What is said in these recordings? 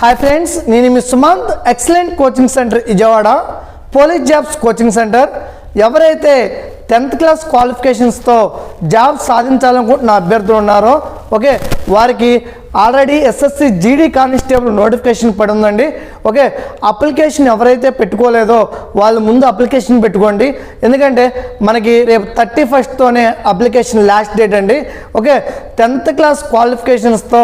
Hi friends, నేను మీ Sumanth. Excellent coaching centre Vijayawada police jobs coaching centre. ఎవరైతే 10th క్లాస్ క్వాలిఫికేషన్స్తో జాబ్ సాధించాలనుకుంటున్న అభ్యర్థులు ఉన్నారో ఓకే, వారికి already SSC GD constable notification పడి ఉందండి. ఓకే, అప్లికేషన్ ఎవరైతే పెట్టుకోలేదో వాళ్ళు ముందు అప్లికేషన్ పెట్టుకోండి. ఎందుకంటే మనకి రేపు 31st అప్లికేషన్ లాస్ట్ డేట్ అండి. ఓకే, 10th క్లాస్ క్వాలిఫికేషన్స్తో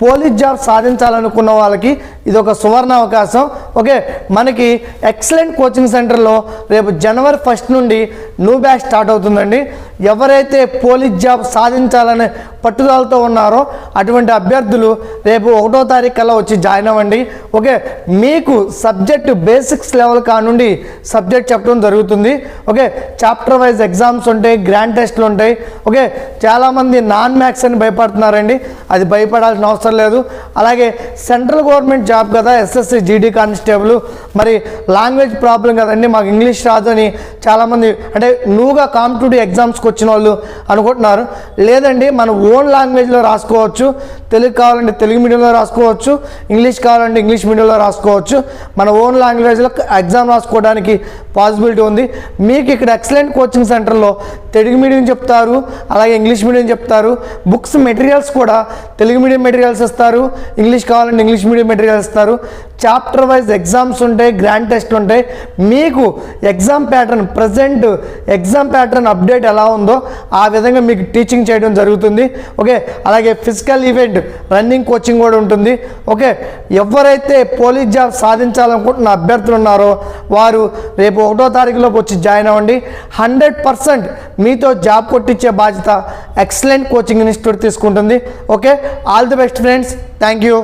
పోలీస్ జాబ్ సాధించాలనుకున్న వాళ్ళకి ఇది ఒక సువర్ణ అవకాశం. ఓకే, మనకి ఎక్సలెంట్ కోచింగ్ సెంటర్లో రేపు January 1 నుండి న్యూ బ్యాచ్ స్టార్ట్ అవుతుందండి. ఎవరైతే పోలీస్ జాబ్ సాధించాలనే పట్టుదలతో ఉన్నారో అటువంటి అభ్యర్థులు రేపు 1వ తారీఖు కల్లా వచ్చి జాయిన్ అవ్వండి. ఓకే, మీకు సబ్జెక్ట్ బేసిక్స్ లెవెల్ కానుండి సబ్జెక్ట్ చెప్పడం జరుగుతుంది. ఓకే, చాప్టర్ వైజ్ ఎగ్జామ్స్ ఉంటాయి, గ్రాండ్ టెస్ట్లు ఉంటాయి. ఓకే, చాలామంది నాన్ మ్యాథ్స్ అని భయపడుతున్నారండి, అది భయపడాల్సిన అవసరం లేదు. అలాగే సెంట్రల్ గవర్నమెంట్ జాబ్ కదా, ఎస్ఎస్సి జీడీ కానిస్టేబుల్, మరి లాంగ్వేజ్ ప్రాబ్లం కదండి, మాకు ఇంగ్లీష్ రాదు అని చాలామంది అంటే న్యూగా కాంపిటేటివ్ ఎగ్జామ్స్కి వచ్చిన వాళ్ళు అనుకుంటున్నారు. లేదండి, మన ఓన్ లాంగ్వేజ్లో రాసుకోవచ్చు. తెలుగు కావాలంటే తెలుగు మీడియంలో రాసుకోవచ్చు, ఇంగ్లీష్ కావాలంటే ఇంగ్లీష్ మీడియంలో రాసుకోవచ్చు. మన ఓన్ లాంగ్వేజ్లో ఎగ్జామ్ రాసుకోవడానికి పాసిబిలిటీ ఉంది. మీకు ఇక్కడ ఎక్సలెంట్ కోచింగ్ సెంటర్లో తెలుగు మీడియం చెప్తారు, అలాగే ఇంగ్లీష్ మీడియం చెప్తారు. బుక్స్ మెటీరియల్స్ కూడా తెలుగు మీడియం మెటీరియల్స్ ఇస్తారు, ఇంగ్లీష్ కావాలంటే ఇంగ్లీష్ మీడియం మెటీరియల్స్ ఇస్తారు. చాప్టర్ వైజ్ ఎగ్జామ్స్ ఉంటాయి, గ్రాండ్ టెస్ట్లు ఉంటాయి. మీకు exam pattern present exam pattern update ఎలా ఉందో ఆ విధంగా మీకు టీచింగ్ చేయడం జరుగుతుంది. ఓకే, అలాగే ఫిజికల్ ఈవెంట్ రన్నింగ్ కోచింగ్ కూడా ఉంటుంది. ఓకే, ఎవరైతే పోలీస్ జాబ్ సాధించాలనుకుంటున్న అభ్యర్థులు ఉన్నారో వారు రేపు 1వ తారీఖులోకి వచ్చి జాయిన్ అవ్వండి. 100% మీతో జాబ్ కొట్టించే బాధ్యత ఎక్సలెంట్ కోచింగ్ ఇన్స్టిట్యూట్ తీసుకుంటుంది. Okay, all the best friends, thank you.